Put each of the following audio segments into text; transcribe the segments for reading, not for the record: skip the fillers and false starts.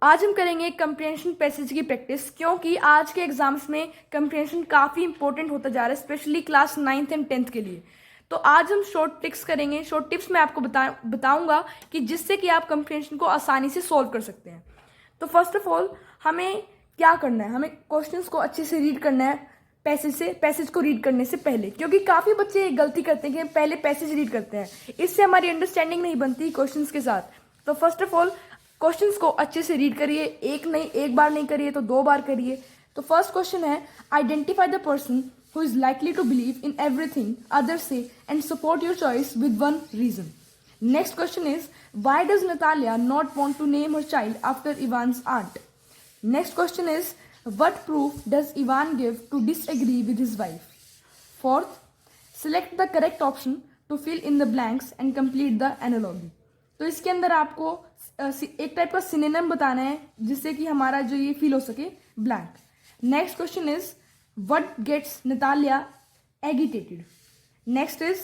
आज हम करेंगे कंप्रीहेंशन पैसेज की प्रैक्टिस, क्योंकि आज के एग्जाम्स में कंप्रीहेंशन काफ़ी इंपॉर्टेंट होता जा रहा है, specially class 9th and 10th के लिए। तो आज हम शॉर्ट ट्रिक्स करेंगे, शॉर्ट टिप्स मैं आपको बताऊंगा कि जिससे कि आप कंप्रीहेंशन को आसानी से सॉल्व कर सकते हैं। तो फर्स्ट ऑफ ऑल हमें क्या करना है, हमें क्वेश्चंस को अच्छे से रीड करना है पैसेज को रीड करने से पहले, क्योंकि काफ़ी बच्चे गलती करते हैं कि पहले पैसेज रीड करते हैं, इससे हमारी अंडरस्टैंडिंग नहीं बनती क्वेश्चंस के साथ। तो फर्स्ट ऑफ ऑल क्वेश्चंस को अच्छे से रीड करिए, एक बार नहीं करिए तो 2 बार करिए। तो फर्स्ट क्वेश्चन है, identify the person who is likely to believe in everything others say and support your choice with one reason. Next question is, why does Natalia not want to name her child after Ivan's aunt? Next question is, what proof does Ivan give to disagree with his wife? Fourth, select the correct option to fill in the blanks and complete the analogy. तो इसके अंदर आपको एक type का synonym बताना है जिससे कि हमारा जो ये फील हो सके blank. Next question is, what gets Natalia agitated? Next is,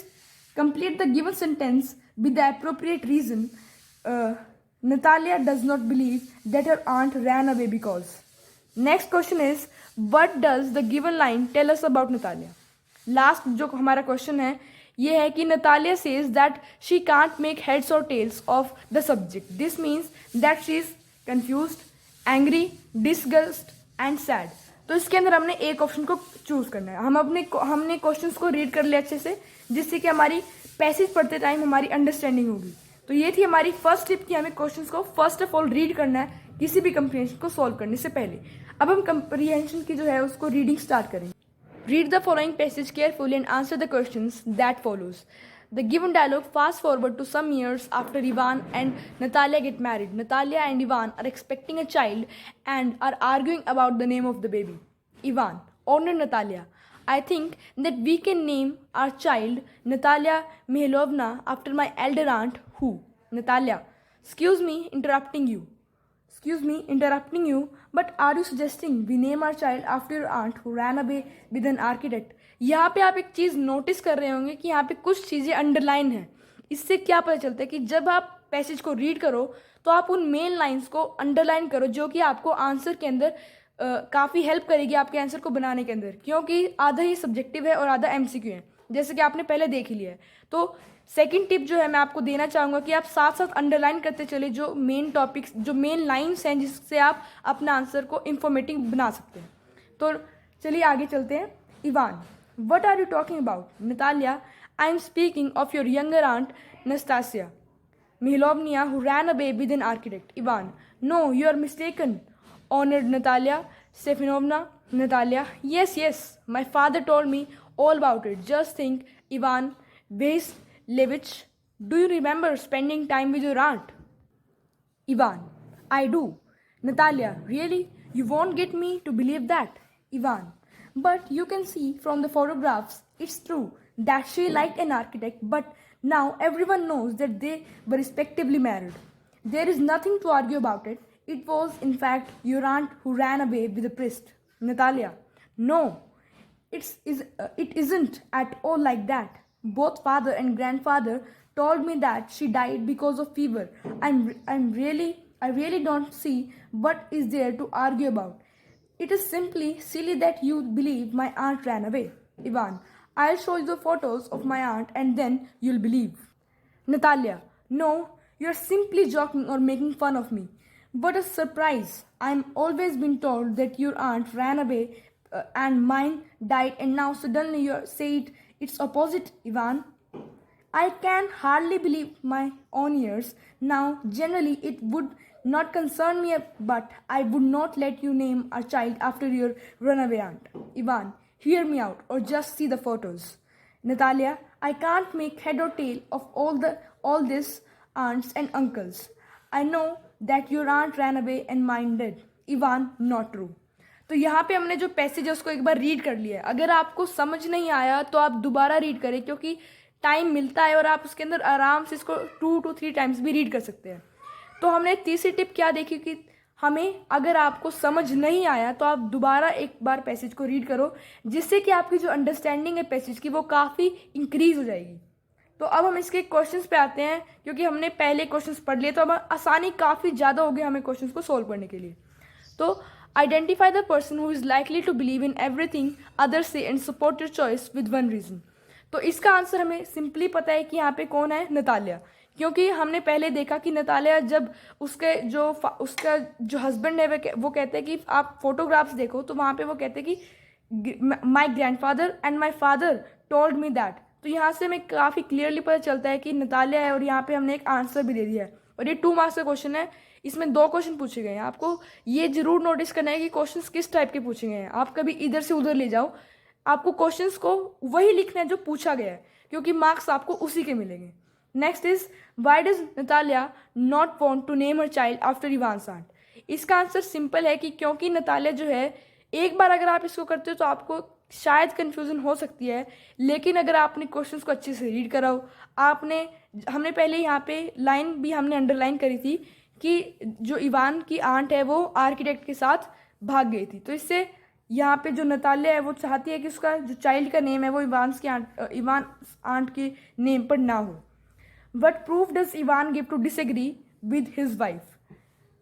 complete the given sentence with the appropriate reason. Natalia does not believe that her aunt ran away because. Next question is, what does the given line tell us about Natalia? Last जो हमारा question है ये है कि Natalia says that she can't make heads or tails of the subject. This means that she is confused, angry, disgusted and sad. तो इसके अंदर हमने एक ऑप्शन को चूज करना है। हमने क्वेश्चंस को रीड कर लिया अच्छे से, जिससे कि हमारी पैसेज पढ़ते टाइम हमारी अंडरस्टैंडिंग होगी। तो ये थी हमारी फर्स्ट टिप कि हमें क्वेश्चंस को फर्स्ट ऑफ ऑल रीड करना है किसी भी कंप्रीहेंशन को सॉल्व करने से पहले। अब हम कंप्रीहेंशन की जो है उसको रीडिंग स्टार्ट करेंगे। Read the following passage carefully and answer the questions that follows. The given dialogue fast forward to some years after Ivan and Natalia get married. Natalia and Ivan are expecting a child and are arguing about the name of the baby. Ivan, honor Natalia. I think that we can name our child Natalia Mihailovna after my elder aunt who. Natalia, excuse me interrupting you, but are you suggesting we name our child after your aunt who ran away with an architect? यहाँ पे आप एक चीज़ notice कर रहे होंगे कि यहाँ पे कुछ चीज़ें अंडरलाइन हैं। इससे क्या पता चलता है कि जब आप पैसेज को रीड करो तो आप उन मेन लाइंस को अंडरलाइन करो, जो कि आपको आंसर के अंदर काफ़ी हेल्प करेगी आपके आंसर को बनाने के अंदर, क्योंकि आधा ही सब्जेक्टिव है और आधा एमसीक्यू है, जैसे कि आपने पहले देख ही लिया है। तो सेकंड टिप जो है मैं आपको देना चाहूँगा कि आप साथ साथ अंडरलाइन करते चले जो मेन टॉपिक्स, जो मेन लाइंस हैं, जिससे आप अपना आंसर को इंफॉर्मेटिव बना सकते हैं। तो चलिए आगे चलते हैं। Ivan, what are you talking about? Natalia, I am speaking of your younger aunt Nastasia Mihailovna who ran away with an architect. Ivan, no, you are mistaken. Honored Natalia Stefanovna. Natalia, yes, my father told me all about it. Just think, Ivan Vasilevich, do you remember spending time with your aunt? Ivan, I do. Natalia, really? You won't get me to believe that? Ivan, but you can see from the photographs, it's true that she liked an architect, but now everyone knows that they were respectively married. There is nothing to argue about it. It was, in fact, your aunt who ran away with a priest. Natalia, no, it isn't at all like that. Both father and grandfather told me that she died because of fever. I really don't see what is there to argue about. It is simply silly that you believe my aunt ran away. Ivan, I'll show you the photos of my aunt and then you'll believe. Natalia, no, you're simply joking or making fun of me. What a surprise. I'm always been told that your aunt ran away and mine died, and now suddenly you say it's opposite, Ivan. I can hardly believe my own ears. Now, generally, it would not concern me, but I would not let you name a child after your runaway aunt. Ivan, hear me out, or just see the photos. Natalia, I can't make head or tail of all this aunts and uncles. I know that your aunt ran away and mine did. Ivan, not true. तो यहाँ पे हमने जो passage है उसको एक बार read कर लिया है। अगर आपको समझ नहीं आया तो आप दोबारा रीड करें, क्योंकि टाइम मिलता है और आप उसके अंदर आराम से इसको 2 to 3 टाइम्स भी रीड कर सकते हैं। तो हमने तीसरी टिप क्या देखी कि हमें, अगर आपको समझ नहीं आया तो आप दोबारा एक बार पैसेज को रीड करो, जिससे कि आपकी जो अंडरस्टैंडिंग है पैसेज की वो काफ़ी इंक्रीज हो जाएगी। तो अब हम इसके क्वेश्चंस पे आते हैं, क्योंकि हमने पहले क्वेश्चंस पढ़ लिए तो अब आसानी काफ़ी ज़्यादा हो गई हमें क्वेश्चंस को सोल्व करने के लिए। तो identify the person who is likely to believe in everything others से and support your choice with one reason. तो इसका आंसर हमें सिंपली पता है कि यहाँ पे कौन है, नतालिया। क्योंकि हमने पहले देखा कि नतालिया जब उसका जो हस्बैंड है वो कहते हैं कि आप फोटोग्राफ्स देखो, तो वहाँ पे वो कहते हैं कि माई grandfather and my father told me that. तो यहाँ से हमें काफ़ी क्लियरली पता चलता है कि नतालिया है, और यहाँ पे हमने एक आंसर भी दे दिया है। और ये 2 मार्क्स का क्वेश्चन है, इसमें 2 क्वेश्चन पूछे गए हैं। आपको ये जरूर नोटिस करना है कि क्वेश्चंस किस टाइप के पूछे गए हैं। आप कभी इधर से उधर ले जाओ, आपको क्वेश्चंस को वही लिखना है जो पूछा गया है, क्योंकि मार्क्स आपको उसी के मिलेंगे। Next is why does Natalia not want to name her child after Ivan's aunt. इसका आंसर सिंपल है कि क्योंकि नतालिया जो है, एक बार अगर आप इसको करते हो तो आपको शायद कन्फ्यूज़न हो सकती है, लेकिन अगर आपने क्वेश्चंस को अच्छे से रीड कराओ, हमने पहले यहाँ पे लाइन भी हमने अंडरलाइन करी थी कि जो इवान की आंट है वो आर्किटेक्ट के साथ भाग गई थी। तो इससे यहाँ पे जो नतालिया है वो चाहती है कि उसका जो चाइल्ड का नेम है वो इवान आंट के नेम पर ना हो। What proof does Ivan give to disagree with his wife.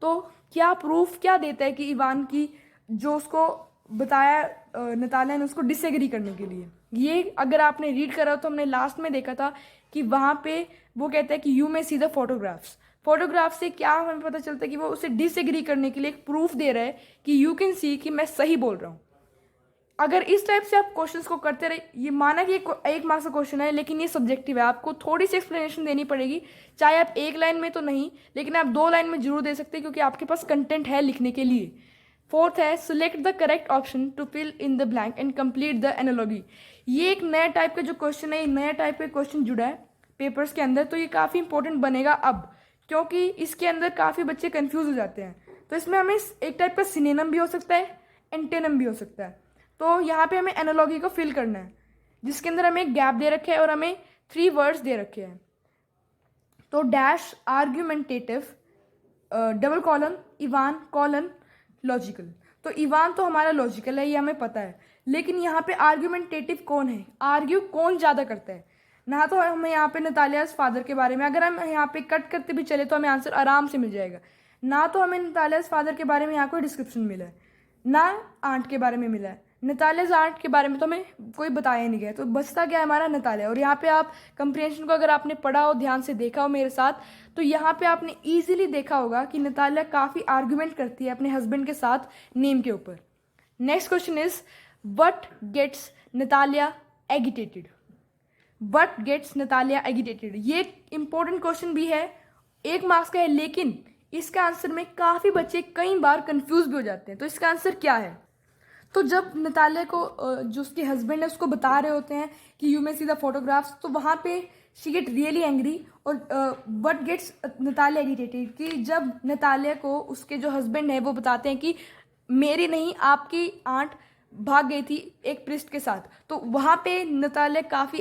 तो क्या प्रूफ क्या देता है कि इवान की जो उसको बताया नतालिया ने उसको डिसएग्री करने के लिए। ये अगर आपने रीड करा तो हमने लास्ट में देखा था कि वहाँ पे वो कहता है कि you may see the photographs से क्या हमें पता चलता है कि वो उसे डिसएग्री करने के लिए एक प्रूफ दे रहा है कि यू कैन सी कि मैं सही बोल रहा हूँ। अगर इस टाइप से आप क्वेश्चंस को करते रहे, ये माना कि 1 मार्क्स का क्वेश्चन है, लेकिन ये सब्जेक्टिव है, आपको थोड़ी सी एक्सप्लेनेशन देनी पड़ेगी। चाहे आप 1 लाइन में तो नहीं, लेकिन आप 2 लाइन में जरूर दे सकते हैं, क्योंकि आपके पास कंटेंट है लिखने के लिए। 4th है select the correct option to fill in the blank and complete the analogy. ये एक नया टाइप का जो क्वेश्चन है, नया टाइप का क्वेश्चन जुड़ा है पेपर्स के अंदर, तो ये काफ़ी इंपॉर्टेंट बनेगा अब, क्योंकि इसके अंदर काफ़ी बच्चे कंफ्यूज हो जाते हैं। तो इसमें हमें एक टाइप का सिनोनिम भी हो सकता है, एंटोनिम भी हो सकता है। तो यहाँ पे हमें एनालॉजी को फिल करना है, जिसके अंदर हमें एक गैप दे रखे हैं और हमें 3 वर्ड्स दे रखे हैं। तो dash argumentative double colon Ivan colon logical. तो इवान तो हमारा लॉजिकल है, ये हमें पता है, लेकिन यहाँ पे आर्ग्यूमेंटेटिव कौन है, आर्ग्यू कौन ज़्यादा करता है। ना तो हमें यहाँ पे नतालियास फादर के बारे में, अगर हम यहाँ पे कट करते भी चले तो हमें आंसर आराम से मिल जाएगा। ना तो हमें नतालियास फादर के बारे में यहाँ कोई डिस्क्रिप्शन मिला है, ना आंट के बारे में मिला है। नतालियास आंट के बारे में तो हमें कोई बताया नहीं गया, तो बचता क्या है हमारा नतालिया। और यहाँ पे आप कंप्रीहेंशन को अगर आपने पढ़ा हो, ध्यान से देखा हो मेरे साथ, तो यहाँ पे आपने ईजिली देखा होगा कि नतालिया काफ़ी आर्ग्यूमेंट करती है अपने हस्बैंड के साथ नेम के ऊपर। Next question is what gets Natalia agitated. What gets Natalia agitated, ये इंपॉर्टेंट क्वेश्चन भी है, 1 मार्क्स का है, लेकिन इसका आंसर में काफ़ी बच्चे कई बार कंफ्यूज भी हो जाते हैं। तो इसका आंसर क्या है, तो जब नतालिया को जो उसके हस्बैंड है उसको बता रहे होते हैं कि you may see the photographs, तो वहाँ पे शी गेट रियली एंग्री। और व्हाट गेट्स नतालिया एगिटेटेड, कि जब नतालिया को उसके जो हस्बैंड है वो बताते हैं कि मेरी नहीं आपकी आंट भाग गई थी एक प्रिस्ट के साथ, तो वहाँ पे नतालिया काफ़ी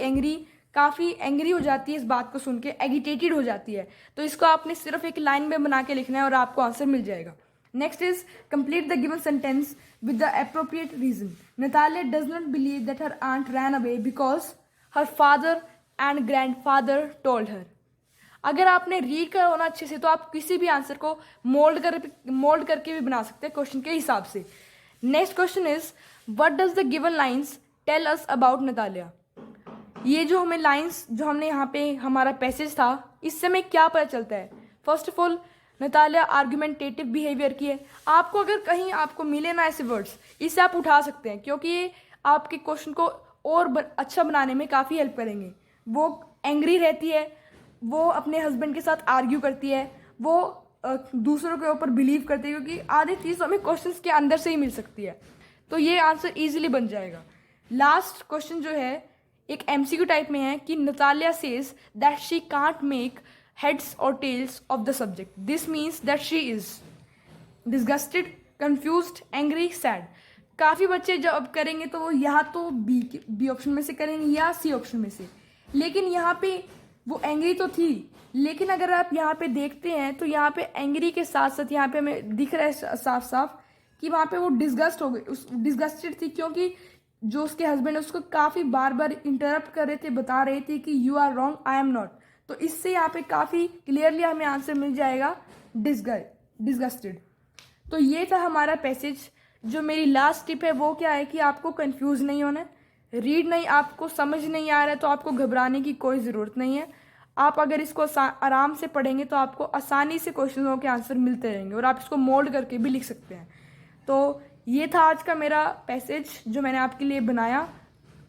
एंग्री हो जाती है इस बात को सुन के, एगिटेटेड हो जाती है। तो इसको आपने सिर्फ एक लाइन में बना के लिखना है और आपको आंसर मिल जाएगा। Next is complete the given sentence with the appropriate reason. Natalia does not believe that her aunt ran away because her father and grandfather told her. अगर आपने रीड करा होना अच्छे से तो आप किसी भी आंसर को मोल्ड करके भी बना सकते हैं क्वेश्चन के हिसाब से। Next question is what does the given lines tell us about Natalia. ये जो हमें लाइन्स जो हमने यहाँ पे हमारा पैसेज था, इससे हमें क्या पता चलता है। First of all Natalia argumentative behaviour की है। आपको अगर कहीं आपको मिले ना ऐसे वर्ड्स, इसे आप उठा सकते हैं, क्योंकि ये आपके क्वेश्चन को और अच्छा बनाने में काफ़ी हेल्प करेंगे। वो एंग्री रहती है, वो अपने हस्बैंड के साथ आर्ग्यू करती है, वो दूसरों के ऊपर बिलीव करती है, क्योंकि आधी चीज़ हमें क्वेश्चंस के अंदर से ही मिल सकती है। तो ये आंसर ईजिली बन जाएगा। लास्ट क्वेश्चन जो है एक MCQ टाइप में है कि Natalia says that she can't make heads or tails of the subject. This means that she is disgusted, confused, angry, sad. काफ़ी बच्चे जब करेंगे तो वो या तो बी ऑप्शन में से करेंगे या सी ऑप्शन में से, लेकिन यहाँ पे वो एंग्री तो थी, लेकिन अगर आप यहाँ पे देखते हैं तो यहाँ पे एंग्री के साथ साथ यहाँ पे हमें दिख रहा है साफ साफ कि वहाँ पे वो डिस्गस्टेड थी, क्योंकि जो उसके हस्बैंड है उसको काफ़ी बार बार इंटरप्ट कर रहे थे, बता रहे थे कि you are wrong, I am not. तो इससे यहाँ पे काफ़ी क्लियरली हमें आंसर मिल जाएगा, डिसगस्टेड। तो ये था हमारा पैसेज। जो मेरी लास्ट टिप है वो क्या है कि आपको कंफ्यूज नहीं होना है। रीड नहीं, आपको समझ नहीं आ रहा है तो आपको घबराने की कोई ज़रूरत नहीं है। आप अगर इसको आराम से पढ़ेंगे तो आपको आसानी से क्वेश्चनों के आंसर मिलते रहेंगे और आप इसको मोल्ड करके भी लिख सकते हैं। तो ये था आज का मेरा पैसेज जो मैंने आपके लिए बनाया।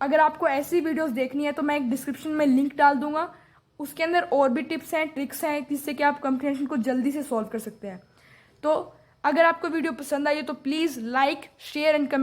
अगर आपको ऐसी वीडियोस देखनी है तो मैं एक डिस्क्रिप्शन में लिंक डाल दूंगा, उसके अंदर और भी टिप्स हैं, ट्रिक्स हैं, जिससे कि आप कॉम्प्रिहेंशन को जल्दी से सॉल्व कर सकते हैं। तो अगर आपको वीडियो पसंद आई है तो please like, share and comment.